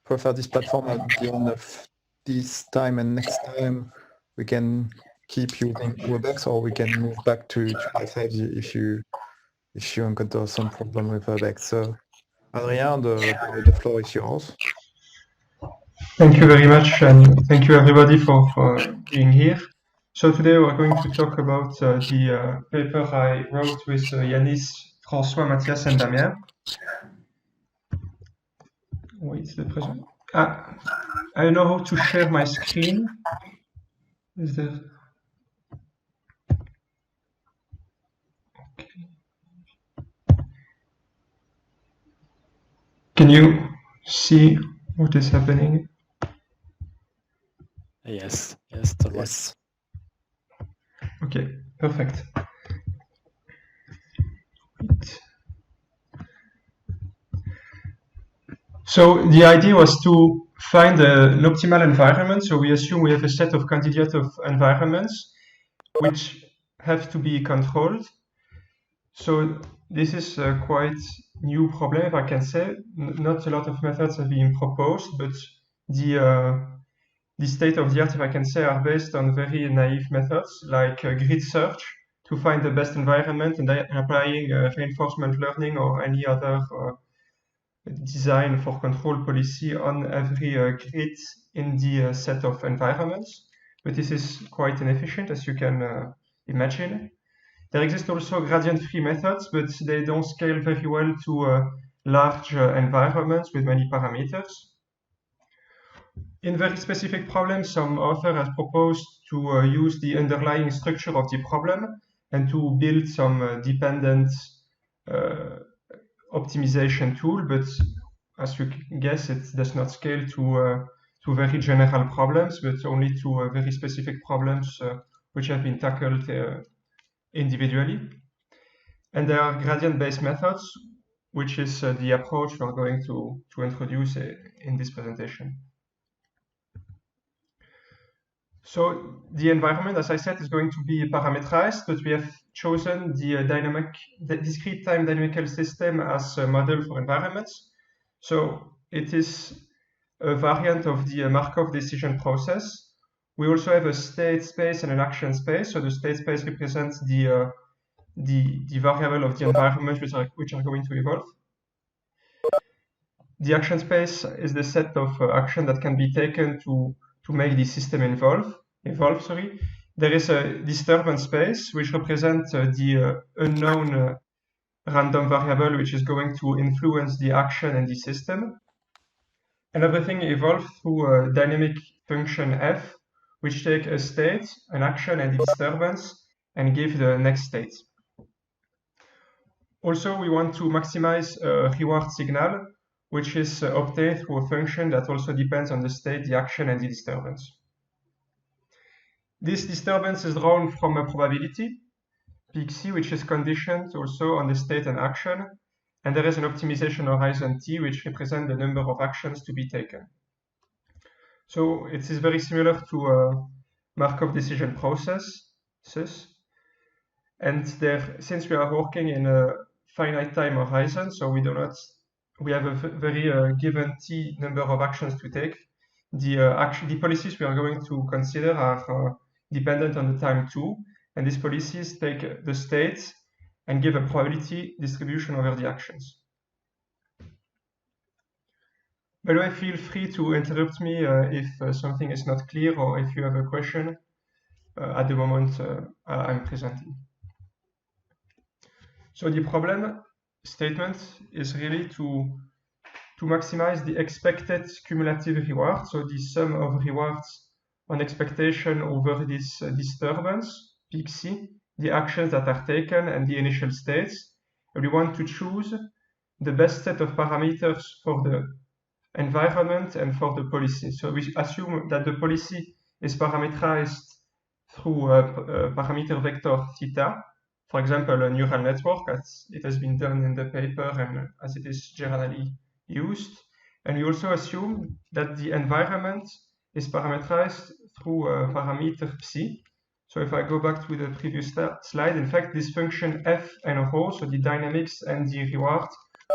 prefer this platform at the end of this time and next time we can keep using WebEx, or we can move back to Message if you encounter some problem with WebEx. So Adrien, the floor is yours. Thank you very much, and thank you everybody for being here. So today we're going to talk about the paper I wrote with Yanis, François, Mathias, and Damien. Wait, the present. I don't know how to share my screen. Is there? Okay. Can you see what is happening? Yes, all right. Yes. Okay, perfect. So the idea was to find an optimal environment. So we assume we have a set of candidate of environments which have to be controlled. So this is a quite new problem, if I can say. Not a lot of methods have been proposed, but the state of the art, if I can say, are based on very naive methods like grid search to find the best environment and applying reinforcement learning or any other design for control policy on every grid in the set of environments. But this is quite inefficient, as you can imagine. There exist also gradient-free methods, but they don't scale very well to large environments with many parameters. In very specific problems, some author has proposed to use the underlying structure of the problem and to build some dependent optimization tool, but as you can guess, it does not scale to very general problems, but only to very specific problems which have been tackled individually. And there are gradient-based methods, which is the approach we're going to introduce in this presentation. So the environment, as I said, is going to be parameterized, but we have chosen the discrete time dynamical system as a model for environments. So it is a variant of the Markov decision process. We also have a state space and an action space. So the state space represents the variable of the environment which are going to evolve. The action space is the set of action that can be taken to make the system evolve. There is a disturbance space which represents the unknown random variable which is going to influence the action and the system. And everything evolves through a dynamic function f, which take a state, an action, and the disturbance, and give the next state. Also, we want to maximize a reward signal, which is obtained through a function that also depends on the state, the action, and the disturbance. This disturbance is drawn from a probability, pxc, which is conditioned also on the state and action, and there is an optimization horizon t, which represents the number of actions to be taken. So it is very similar to a Markov decision process, and since we are working in a finite time horizon, so we have a very given t number of actions to take. The policies we are going to consider are dependent on the time too, and these policies take the state and give a probability distribution over the actions. By the way, feel free to interrupt me if something is not clear or if you have a question at the moment I'm presenting. So the problem statement is really to maximize the expected cumulative reward, so the sum of rewards on expectation over this disturbance, pxc, the actions that are taken and the initial states. And we want to choose the best set of parameters for the environment and for the policy. So we assume that the policy is parameterized through a parameter vector theta, for example, a neural network, as it has been done in the paper and as it is generally used. And we also assume that the environment is parameterized through a parameter psi. So if I go back to the previous slide, in fact, this function f and rho, so the dynamics and the reward,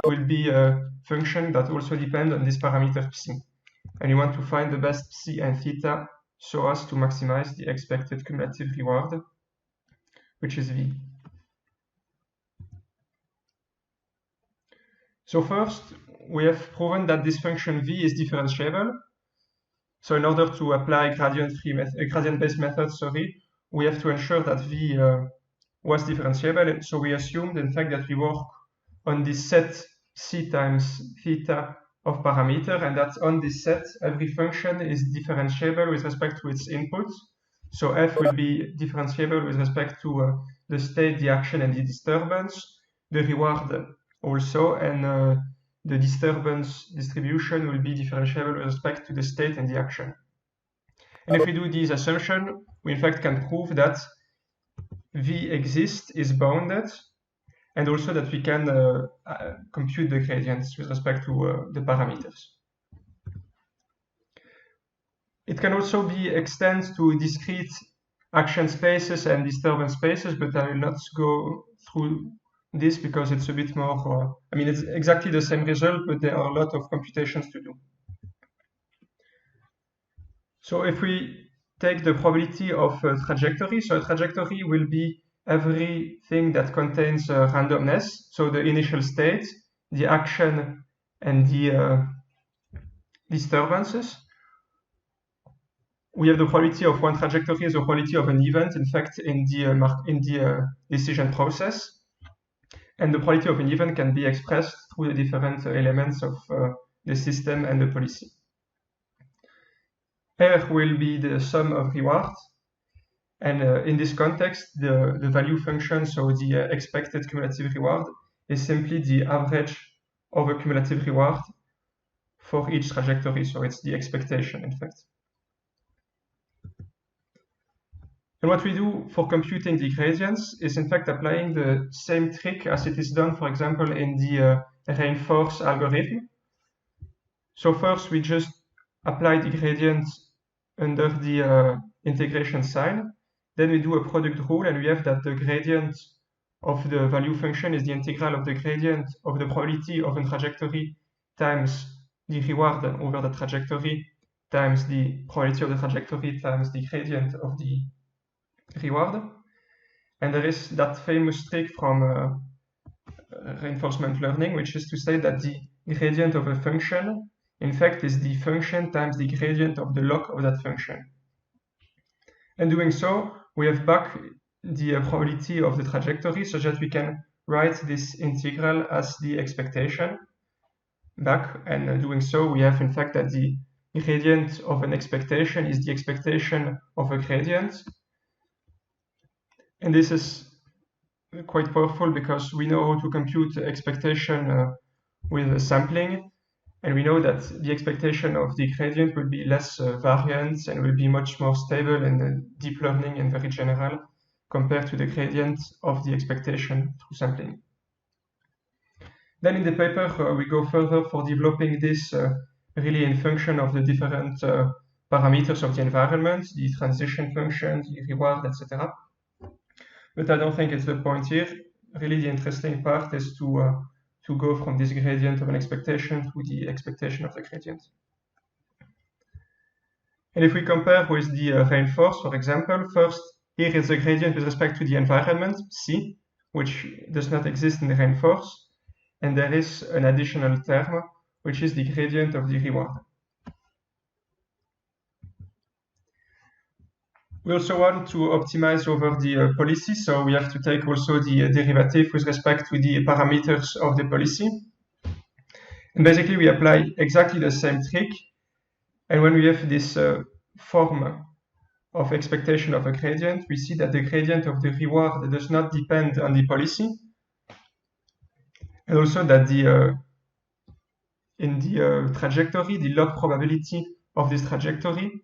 will be a function that also depend on this parameter psi. and we want to find the best psi and theta so as to maximize the expected cumulative reward, which is V. So first, we have proven that this function V is differentiable. So in order to apply gradient-based methods, we have to ensure that V was differentiable. And so we assumed, in fact, that we work on this set C times theta of parameter, and that on this set, every function is differentiable with respect to its input. So F will be differentiable with respect to the state, the action, and the disturbance, the reward also, and the disturbance distribution will be differentiable with respect to the state and the action. And if we do this assumption, we in fact can prove that V exists, is bounded, and also that we can compute the gradients with respect to the parameters. It can also be extended to discrete action spaces and disturbance spaces, but I will not go through this because it's a bit more, I mean, it's exactly the same result, but there are a lot of computations to do. So if we take the probability of a trajectory, so a trajectory will be everything that contains randomness, so the initial state, the action, and the disturbances. We have the probability of one trajectory as a probability of an event, in fact, in the decision process. And the probability of an event can be expressed through the different elements of the system and the policy. R will be the sum of rewards. And in this context, the value function, so the expected cumulative reward, is simply the average of a cumulative reward for each trajectory. So it's the expectation, in fact. And what we do for computing the gradients is in fact applying the same trick as it is done, for example, in the reinforce algorithm. So first we just apply the gradient under the integration sign. Then we do a product rule, and we have that the gradient of the value function is the integral of the gradient of the probability of a trajectory times the reward over the trajectory times the probability of the trajectory times the gradient of the reward. And there is that famous trick from reinforcement learning, which is to say that the gradient of a function, in fact, is the function times the gradient of the log of that function. And doing so, we have back the probability of the trajectory such that we can write this integral as the expectation back. And doing so, we have in fact that the gradient of an expectation is the expectation of a gradient. And this is quite powerful because we know how to compute expectation with sampling. And we know that the expectation of the gradient will be less variant and will be much more stable in deep learning and very general compared to the gradient of the expectation through sampling. Then in the paper, we go further for developing this really in function of the different parameters of the environment, the transition function, the reward, etc. But I don't think it's the point here. Really, the interesting part is to go from this gradient of an expectation to the expectation of the gradient. And if we compare with the reinforce, for example, first, here is the gradient with respect to the environment, C, which does not exist in the reinforce. And there is an additional term, which is the gradient of the reward. We also want to optimize over the policy, so we have to take also the derivative with respect to the parameters of the policy. And basically, we apply exactly the same trick. And when we have this form of expectation of a gradient, we see that the gradient of the reward does not depend on the policy. And also that in the trajectory, the log probability of this trajectory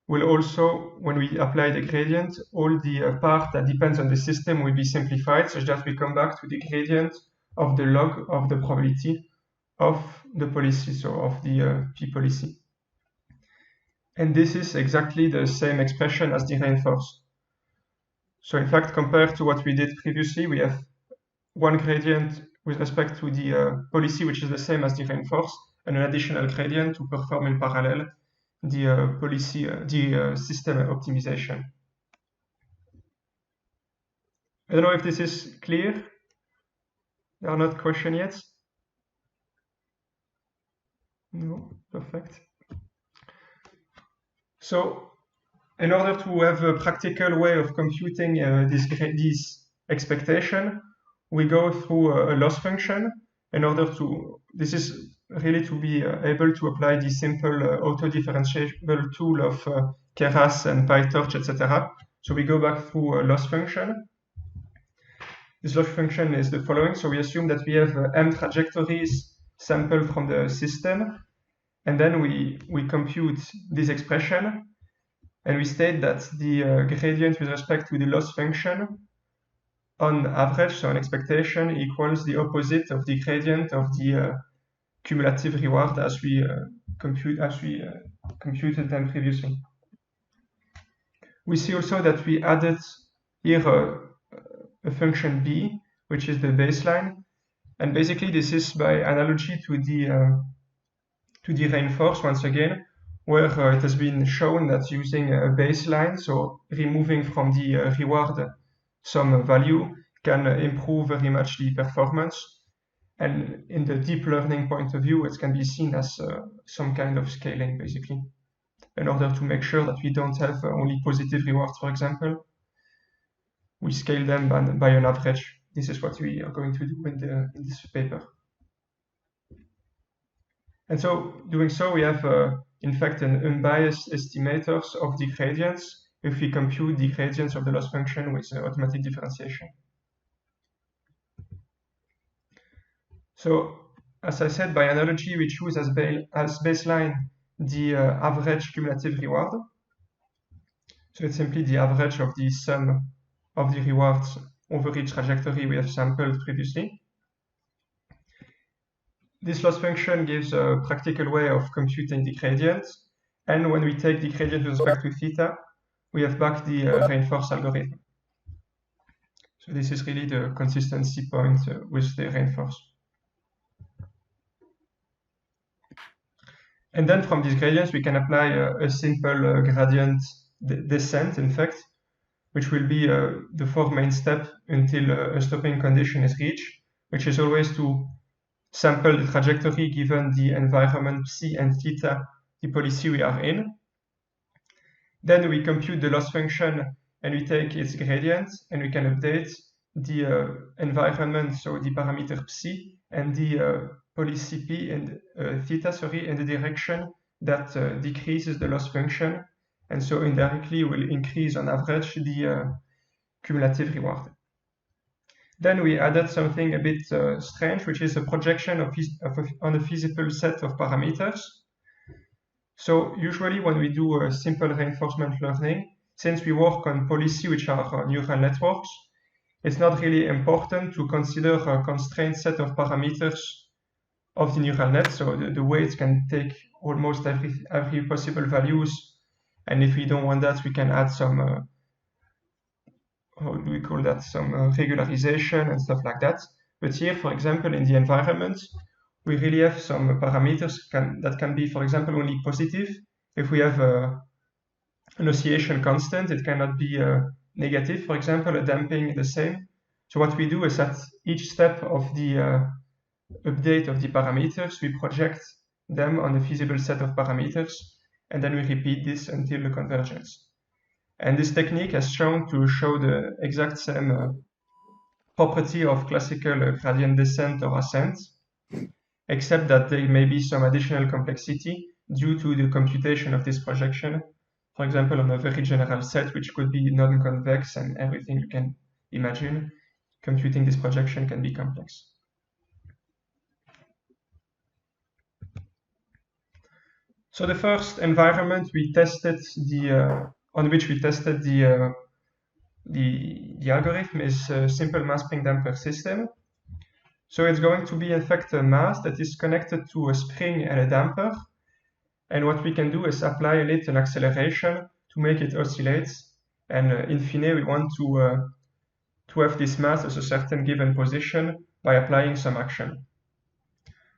will also, when we apply the gradient, all the part that depends on the system will be simplified such that we come back to the gradient of the log of the probability of the policy, so of the P policy. And this is exactly the same expression as the reinforce. So in fact, compared to what we did previously, we have one gradient with respect to the policy, which is the same as the reinforce, an additional gradient to perform in parallel the system optimization. I don't know if this is clear. There are not questions yet. No, perfect. So, in order to have a practical way of computing this expectation, we go through a loss function in order to, this is really to be able to apply the simple auto-differentiable tool of Keras and PyTorch, etc. So we go back through a loss function. This loss function is the following. So we assume that we have m trajectories sampled from the system, and then we compute this expression, and we state that the gradient with respect to the loss function on average, so on expectation, equals the opposite of the gradient of the cumulative reward as we computed them previously. We see also that we added here a function b, which is the baseline, and basically this is by analogy to the reinforce once again, where it has been shown that using a baseline, so removing from the reward some value, can improve very much the performance. And in the deep learning point of view, it can be seen as some kind of scaling, basically, in order to make sure that we don't have only positive rewards, for example. We scale them by an average. This is what we are going to do in this paper. And so, doing so, we have, in fact, an unbiased estimators of the gradients if we compute the gradients of the loss function with automatic differentiation. So, as I said, by analogy, we choose as baseline the average cumulative reward. So it's simply the average of the sum of the rewards over each trajectory we have sampled previously. This loss function gives a practical way of computing the gradient, and when we take the gradient with respect to theta, we have back the reinforced algorithm. So this is really the consistency point with the reinforce. And then from these gradients, we can apply a simple gradient descent, in fact, which will be the 4 main steps until a stopping condition is reached, which is always to sample the trajectory given the environment psi and theta, the policy we are in. Then we compute the loss function and we take its gradient, and we can update the environment, so the parameter psi, and the policy p and theta, in the direction that decreases the loss function, and so indirectly will increase on average the cumulative reward. Then we added something a bit strange, which is a projection on a feasible set of parameters. So usually when we do a simple reinforcement learning, since we work on policy which are neural networks, it's not really important to consider a constrained set of parameters of the neural net. So the weights can take almost every possible values, and if we don't want that, we can add some how do we call that, some regularization and stuff like that. But here, for example, in the environment, we really have some parameters that can be, for example, only positive. If we have an oscillation constant, it cannot be negative, for example, a damping the same. So what we do is at each step of the update of the parameters, we project them on a feasible set of parameters, and then we repeat this until the convergence. And this technique has shown to show the exact same property of classical gradient descent or ascent, except that there may be some additional complexity due to the computation of this projection. For example, on a very general set, which could be non-convex and everything you can imagine, computing this projection can be complex. So the first environment we tested on which we tested the algorithm is a simple mass spring damper system. So it's going to be in fact a mass that is connected to a spring and a damper. And what we can do is apply it an acceleration to make it oscillate. And in fine, we want to have this mass as a certain given position by applying some action.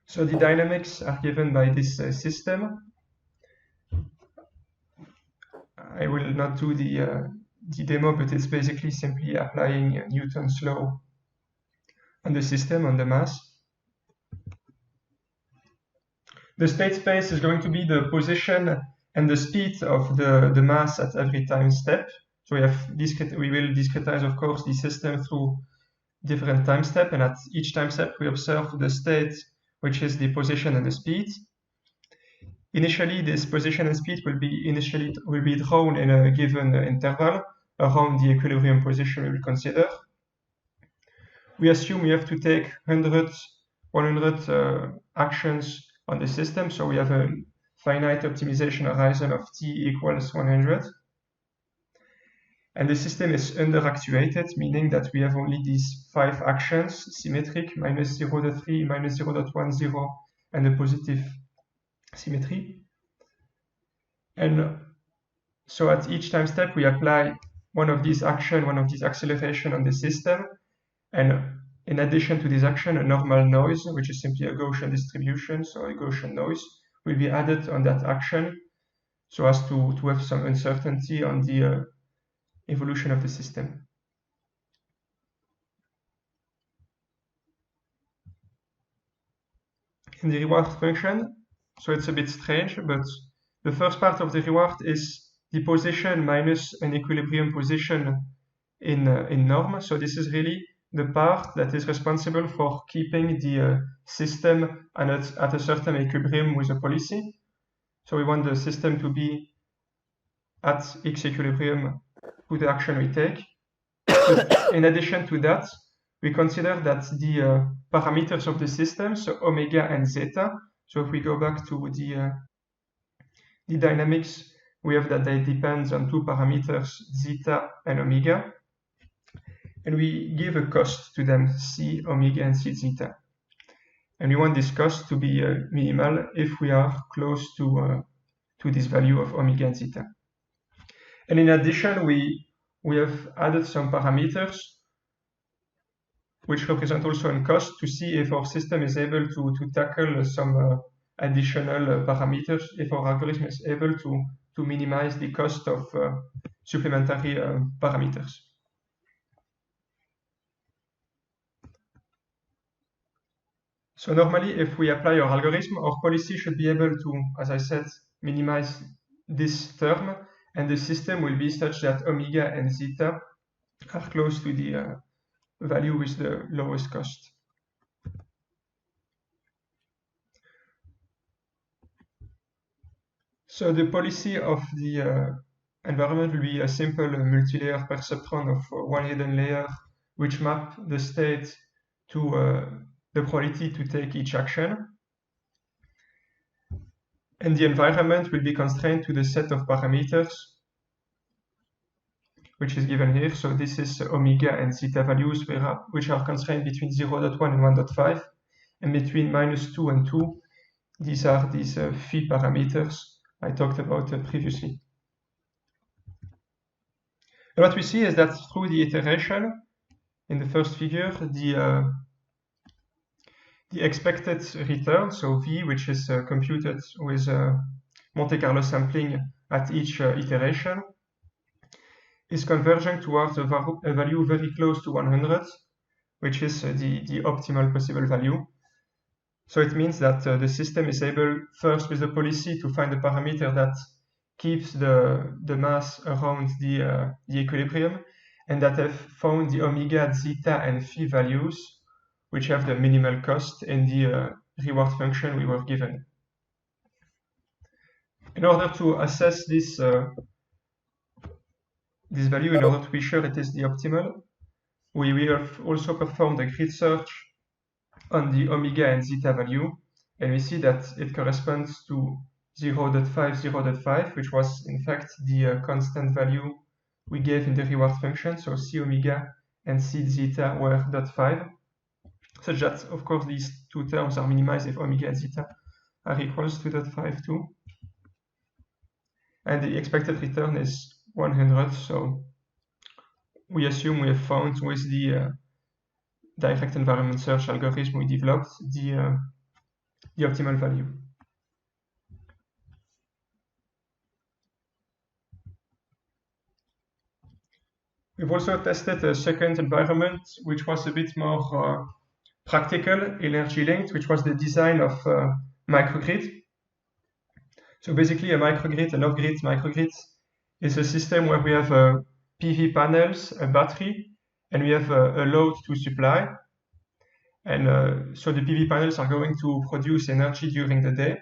So the dynamics are given by this system. I will not do the demo, but it's basically simply applying Newton's law on the system, on the mass. The state space is going to be the position and the speed of the mass at every time step. So we will discretize, of course, the system through different time steps, and at each time step we observe the state, which is the position and the speed. Initially, this position and speed will be drawn in a given interval around the equilibrium position we will consider. We assume we have to take 100 actions on the system, so we have a finite optimization horizon of t equals 100. And the system is under-actuated, meaning that we have only these 5 actions, symmetric, minus 0.3, minus 0.10, and a positive symmetry. And so at each time step, we apply one of these actions, one of these acceleration on the system. And in addition to this action, a normal noise, which is simply a Gaussian distribution, so a Gaussian noise, will be added on that action so as to have some uncertainty on the evolution of the system. In the reward function, so it's a bit strange, but the first part of the reward is the position minus an equilibrium position in norm. So this is really the part that is responsible for keeping the system at a certain equilibrium with a policy. So we want the system to be at X equilibrium to the action we take. But in addition to that, we consider that the parameters of the system, so omega and zeta, so if we go back to the dynamics, we have that they depend on 2 parameters, zeta and omega. And we give a cost to them, c omega and c zeta. And we want this cost to be minimal if we are close to this value of omega and zeta. And in addition, we have added some parameters which represent also a cost to see if our system is able to tackle some additional parameters, if our algorithm is able to minimize the cost of supplementary parameters. So normally, if we apply our algorithm, our policy should be able to, as I said, minimize this term, and the system will be such that omega and zeta are close to the value with the lowest cost. So the policy of the environment will be a simple multi-layer perceptron of 1 hidden layer, which map the state to the probability to take each action. And the environment will be constrained to the set of parameters, which is given here. So this is omega and zeta values, which are constrained between 0.1 and 1.5. And between -2 and 2, these are these phi parameters I talked about previously. And what we see is that through the iteration, in the first figure, the expected return, so v, which is computed with Monte Carlo sampling at each iteration, is converging towards a value very close to 100, which is the optimal possible value. So it means that the system is able, first with the policy, to find a parameter that keeps the mass around the equilibrium, and that have found the omega, zeta, and phi values, which have the minimal cost in the reward function we were given. In order to assess this value, in order to be sure it is the optimal, we have also performed a grid search on the omega and zeta value, and we see that it corresponds to 0.5, 0.5, which was in fact the constant value we gave in the reward function. So c omega and c zeta were 0.5, such that, of course, these two terms are minimized if omega and zeta are equals to 0.5 too. And the expected return is 100, so we assume we have found with the direct environment search algorithm we developed the the optimal value. We've also tested a second environment, which was a bit more practical, energy linked, which was the design of microgrid. So basically, an off-grid microgrid is a system where we have PV panels, a battery, and we have a load to supply. And so the PV panels are going to produce energy during the day.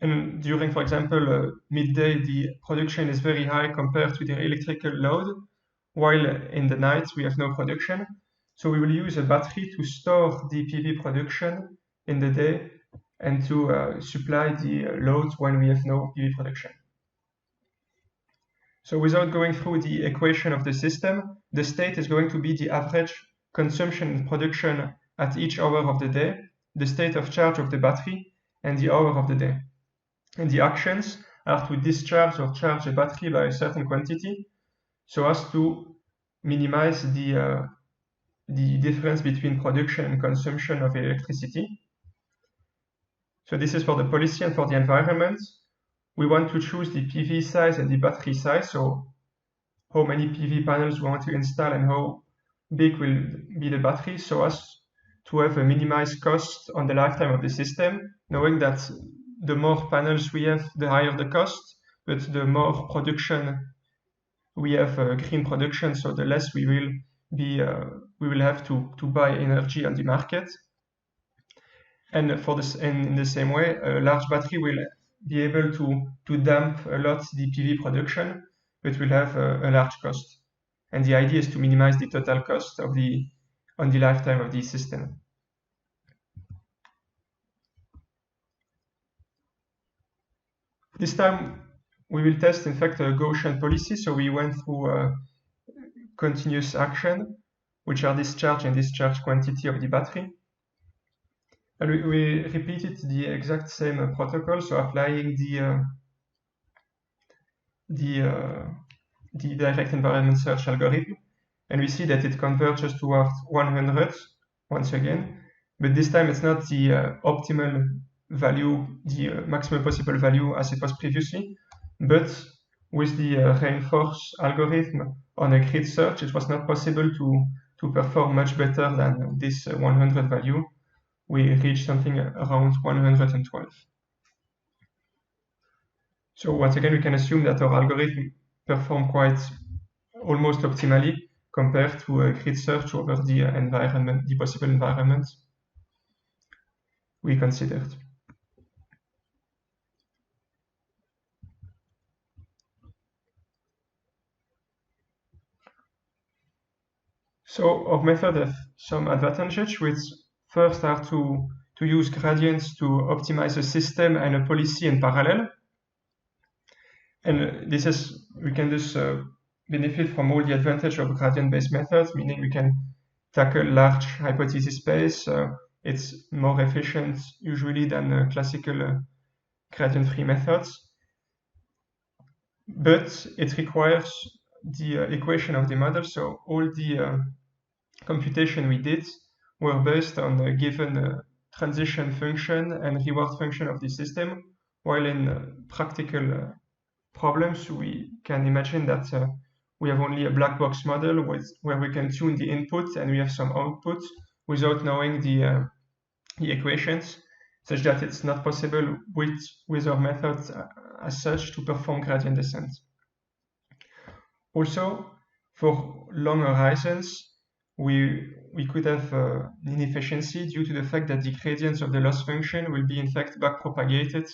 And during, for example, midday, the production is very high compared to the electrical load, while in the night we have no production. So we will use a battery to store the PV production in the day and to supply the load when we have no PV production. So without going through the equation of the system, the state is going to be the average consumption and production at each hour of the day, the state of charge of the battery, and the hour of the day. And the actions are to discharge or charge a battery by a certain quantity so as to minimize the difference between production and consumption of electricity. So this is for the policy. And for the environment, we want to choose the PV size and the battery size, so how many PV panels we want to install and how big will be the battery, so as to have a minimized cost on the lifetime of the system, knowing that the more panels we have, the higher the cost, but the more production we have, green production, so the less we will have to buy energy on the market. And for this, and in the same way, a large battery will be able to damp a lot the PV production, but will have a large cost. And the idea is to minimize the total cost of on the lifetime of the system. This time we will test, in fact, a Gaussian policy. So we went through continuous action, which are discharge and discharge quantity of the battery. And we repeated the exact same protocol, so applying the direct environment search algorithm, and we see that it converges towards 100 once again, but this time it's not the optimal value, the maximum possible value as it was previously, but with the reinforced algorithm on a grid search, it was not possible to perform much better than this 100 value. We reached something around 112. So once again, we can assume that our algorithm perform quite almost optimally compared to a grid search over the environment, the possible environment we considered. So our method has some advantages, which first are to use gradients to optimize a system and a policy in parallel. And this is, we can just benefit from all the advantage of gradient-based methods, meaning we can tackle large hypothesis space. It's more efficient usually than classical gradient-free methods. But it requires the equation of the model. So all the computation we did were based on a given transition function and reward function of the system, while in practical problems, we can imagine that we have only a black box model where we can tune the input and we have some output without knowing the equations, such that it's not possible with our methods as such to perform gradient descent. Also, for long horizons, we could have an inefficiency due to the fact that the gradients of the loss function will be in fact backpropagated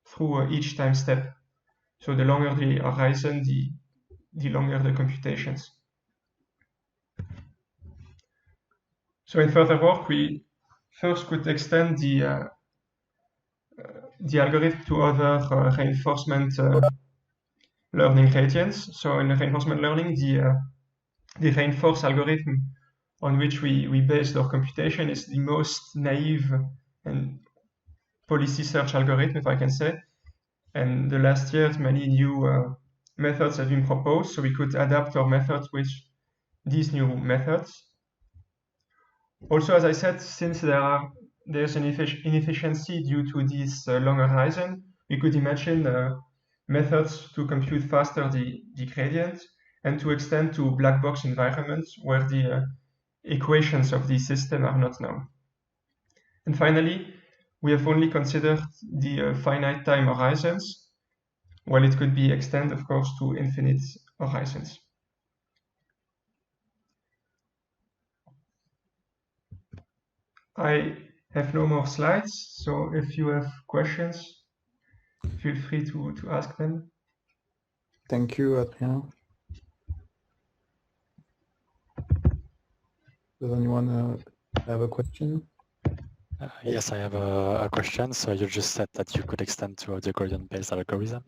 through each time step. So the longer the horizon, the longer the computations. So in further work, we first could extend the algorithm to other reinforcement learning gradients. So in reinforcement learning, the reinforced algorithm on which we based our computation is the most naive and policy search algorithm, if I can say. And the last years, many new methods have been proposed, so we could adapt our methods with these new methods. Also, as I said, since there are there's an inefficiency due to this long horizon, we could imagine methods to compute faster the gradient and to extend to black box environments where the equations of the system are not known. And finally, we have only considered the finite time horizons, while it could be extended, of course, to infinite horizons. I have no more slides, so if you have questions, feel free to ask them. Thank you, Adrien. Does anyone have a question? Yes, I have a question. So you just said that you could extend to the gradient-based algorithm.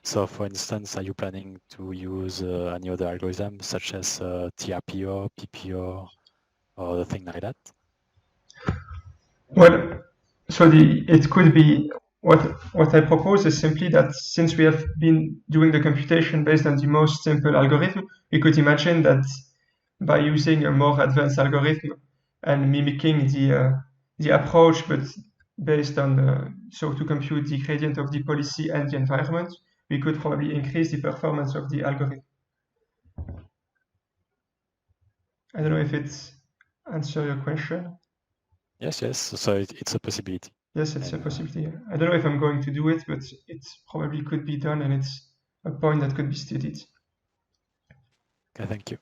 So for instance, are you planning to use any other algorithm such as TRPO, PPO, or thing like that? Well, so it could be what I propose is simply that since we have been doing the computation based on the most simple algorithm, we could imagine that by using a more advanced algorithm and mimicking the approach, but based on so to compute the gradient of the policy and the environment, we could probably increase the performance of the algorithm. I don't know if it answers your question. Yes, yes. So it's a possibility. Yes, it's a possibility. I don't know if I'm going to do it, but it probably could be done, and it's a point that could be studied. Okay, thank you.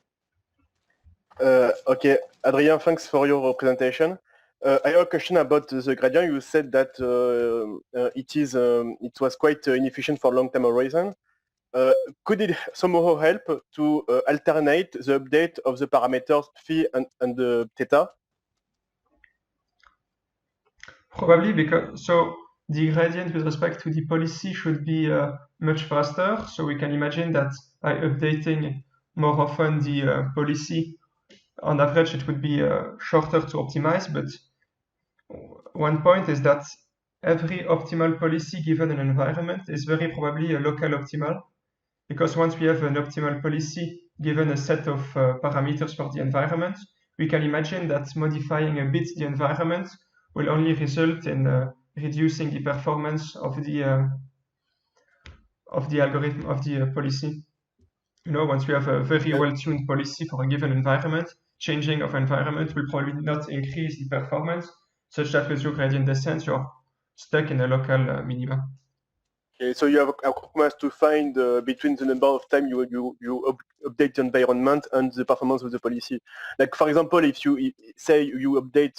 Okay, Adrien, thanks for your presentation. I have a question about the gradient. You said that it was quite inefficient for long-term horizon. Could it somehow help to alternate the update of the parameters phi and the theta? Probably because the gradient with respect to the policy should be much faster. So we can imagine that by updating more often the policy, on average it would be shorter to optimize. But one point is that every optimal policy given an environment is very probably a local optimal, because once we have an optimal policy given a set of parameters for the environment, we can imagine that modifying a bit the environment will only result in reducing the performance of the algorithm of the policy. You know, once we have a very well-tuned policy for a given environment, changing of environment will probably not increase the performance, such that with your gradient descent, you're stuck in a local minima. Okay, so you have a compromise to find between the number of time you update the environment and the performance of the policy. Like for example, if you say you update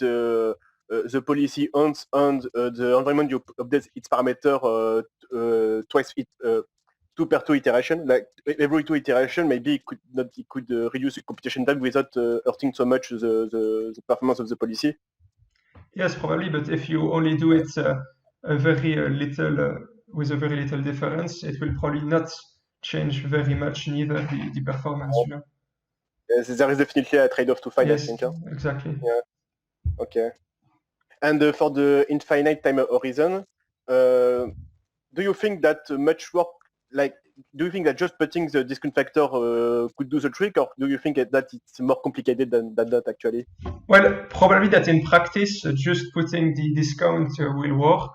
the policy once and the environment you update its parameter twice, two per two iteration. Like every two iteration, maybe it could reduce the computation time without hurting so much the performance of the policy. Yes, probably. But if you only do it a very little with a very little difference, it will probably not change very much neither the performance. You know. Yes, there is definitely a trade-off to find. Yes, I think. Huh? Exactly. Yeah. Okay. And for the infinite time horizon, do you think that much work, do you think that just putting the discount factor could do the trick, or do you think that it's more complicated than that actually? Well, probably that in practice, just putting the discount will work.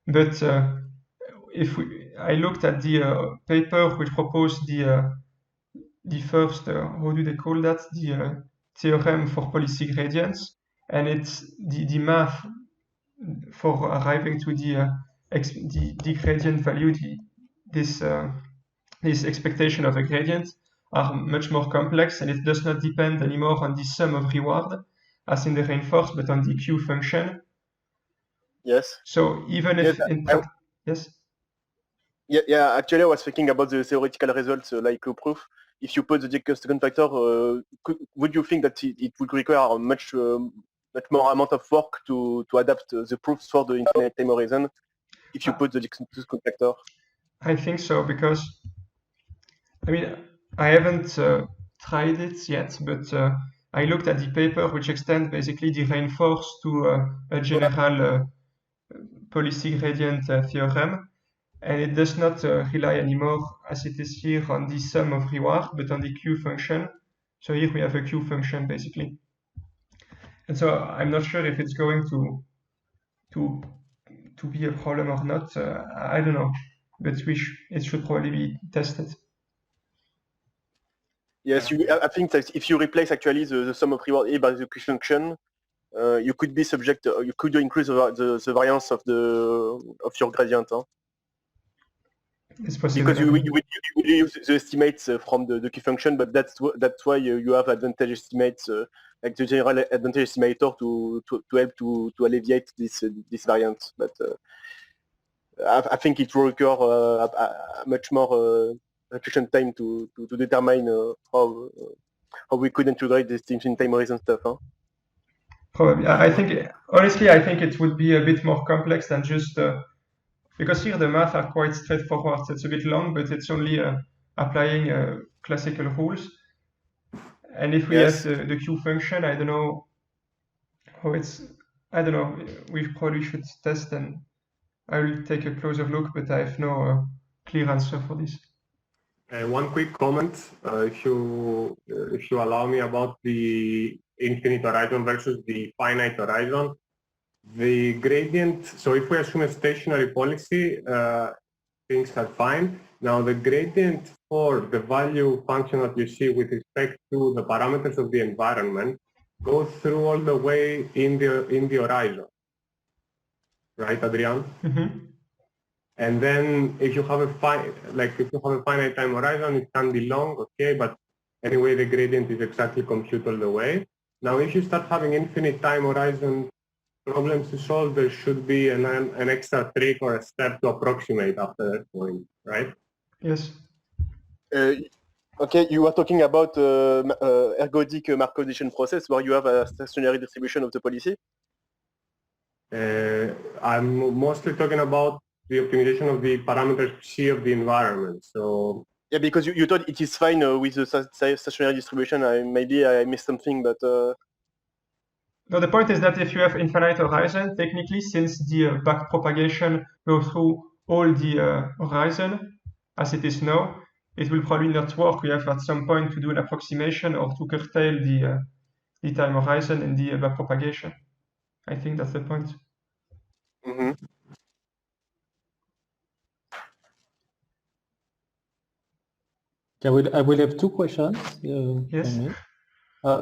But I looked at the paper which proposed the first, how do they call that? The theorem for policy gradients, and it's the math for arriving to the gradient value, this expectation of a gradient are much more complex, and it does not depend anymore on the sum of reward as in the reinforced, but on the Q function. Yes. So even if yes. Yeah. Actually, I was thinking about the theoretical results, like a proof. If you put the discount factor, would you think that it would require a much more amount of work to adapt the proofs for the infinite time horizon if you put the discount factor? I think so, because I mean I haven't tried it yet, but I looked at the paper which extends basically the reinforced to a general policy gradient theorem, and it does not rely anymore, as it is here, on the sum of reward, but on the Q function. So here we have a Q function basically. And so I'm not sure if it's going to to be a problem or not, I don't know, but it should probably be tested. Yes, I think that if you replace actually the sum of reward A by the Q function, you could be subject. You could increase the variance of your gradient. Huh? It's possible. Because you will use the estimates from the Q function, but that's why you have advantage estimates like the general advantage estimator to help to alleviate this variance. But I think it will require much more efficient time to determine how we could integrate this in time horizon stuff. Huh? Probably. I think, honestly, I think it would be a bit more complex than just because here the math are quite straightforward. It's a bit long, but it's only applying classical rules. And if we Yes. have the Q function, I don't know how it's. I don't know. We probably should test, and I will take a closer look. But I have no clear answer for this. One quick comment, if you allow me, about the infinite horizon versus the finite horizon. The gradient, so if we assume a stationary policy, things are fine. Now the gradient for the value function that you see with respect to the parameters of the environment goes through all the way in the horizon. Right, Adrian? Mm-hmm. And then if you have a finite time horizon, it can be long, okay, but anyway the gradient is exactly compute all the way. Now if you start having infinite time horizon problems to solve, there should be an extra trick or a step to approximate after that point, right? Yes. Okay, you were talking about ergodic Markovization process where you have a stationary distribution of the policy. I'm mostly talking about the optimization of the parameters C of the environment. So yeah, because you thought it is fine with the stationary distribution. Maybe I missed something, but no, the point is that if you have infinite horizon, technically, since the back propagation goes through all the horizon as it is now, it will probably not work. We have at some point to do an approximation or to curtail the time horizon and the back propagation. I think that's the point. Mm-hmm. I will have two questions. Yes.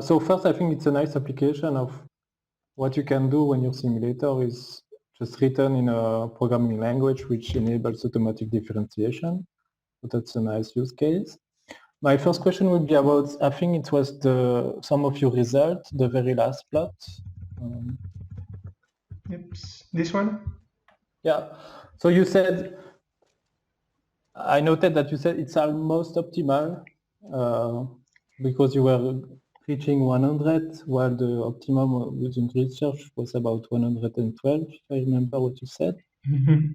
So first, I think it's a nice application of what you can do when your simulator is just written in a programming language which enables automatic differentiation. So that's a nice use case. My first question would be about, I think it was some of your results, the very last plot. Yep. This one? Yeah. So you said, I noted that you said it's almost optimal because you were reaching 100 while the optimum within research was about 112, if I remember what you said. Mm-hmm.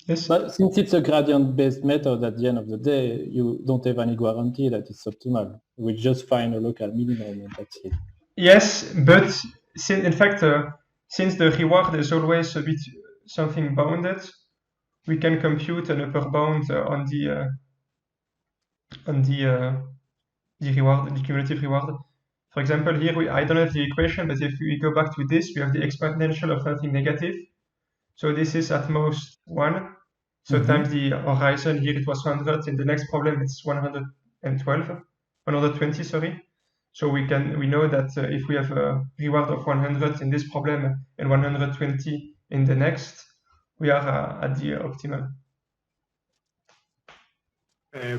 Yes. But since it's a gradient-based method, at the end of the day, you don't have any guarantee that it's optimal. We just find a local minimum and that's it. Yes, but in fact, since the reward is always a bit something bounded, we can compute an upper bound on the reward, the cumulative reward. For example, here I don't have the equation, but if we go back to this, we have the exponential of something negative. So this is at most 1. So times the horizon, here it was 100. In the next problem, it's 120, sorry. So we know that if we have a reward of 100 in this problem and 120 in the next, we are at the optimal.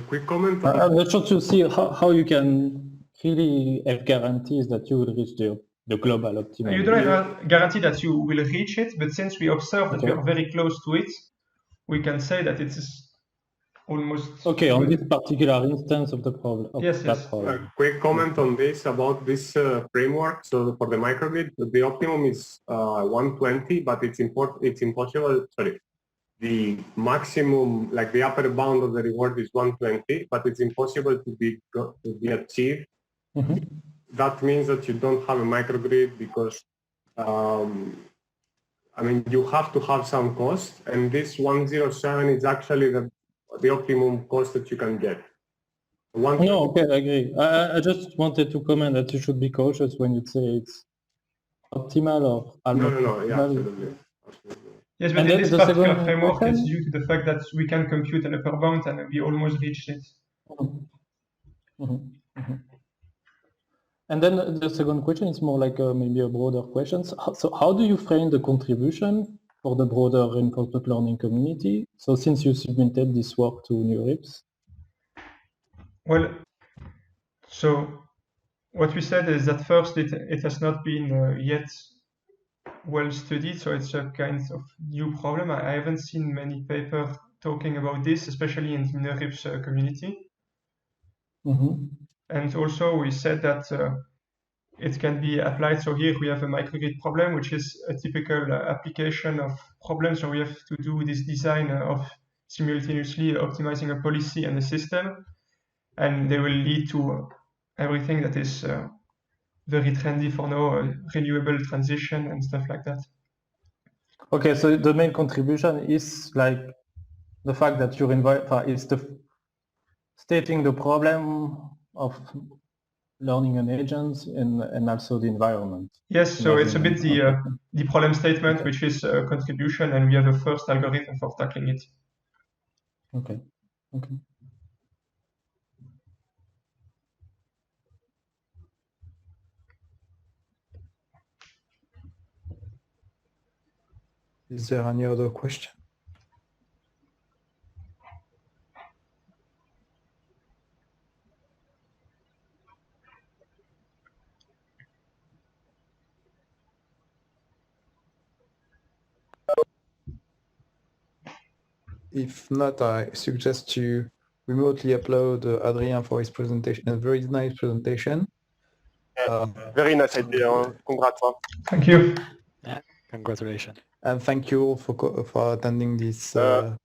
Quick comment. I'm not sure to see how you can really have guarantees that you will reach the global optimum. You don't have a guarantee that you will reach it, but since we observe that we are very close to it, we can say that it is almost... Okay, on this particular instance of the problem. Yes. Quick comment on this, about this framework. So for the microgrid, the optimum is 120, but it's impossible, sorry. The maximum, like the upper bound of the reward is 120, but it's impossible to be achieved. Mm-hmm. That means that you don't have a microgrid because, I mean, you have to have some cost, and this 107 is actually the optimum cost that you can get. No, okay, I agree. I just wanted to comment that you should be cautious when you say it's optimal or almost No, yeah, optimal. absolutely. Yes, but And in then this the particular second framework, it's question? due to the fact that we can compute an upper bound and we almost reached it. Mhm. Mhm. Mhm. And then the second question is more like maybe a broader question. So how do you frame the contribution for the broader reinforcement learning community? So since you submitted this work to NeurIPS? Well, so what we said is that first it has not been yet well studied, so it's a kind of new problem. I haven't seen many papers talking about this, especially in the NeurIPS community. Mm-hmm. And also we said that it can be applied. So here we have a microgrid problem, which is a typical application of problems where we have to do this design of simultaneously optimizing a policy and a system, and they will lead to everything that is very trendy for now, renewable transition and stuff like that. Okay, so the main contribution is like the fact that you're is the stating the problem of learning an agent and also the environment. Yes, so it's a bit Okay. the problem statement, Okay. which is a contribution, and we have a first algorithm for tackling it. Okay. Okay. Is there any other question? If not, I suggest to remotely upload Adrien for his presentation, a very nice presentation. Very nice idea. Congrats. Thank you. Yeah, congratulations. And thank you all for attending this. Adrien,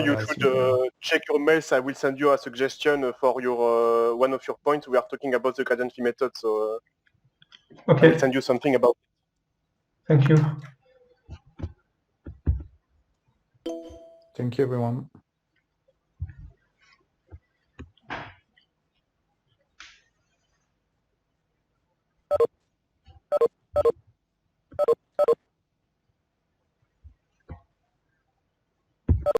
you should check your mails. I will send you a suggestion for your one of your points. We are talking about the Cadence method, so I Okay, will send you something about it. thank you. Thank you, everyone.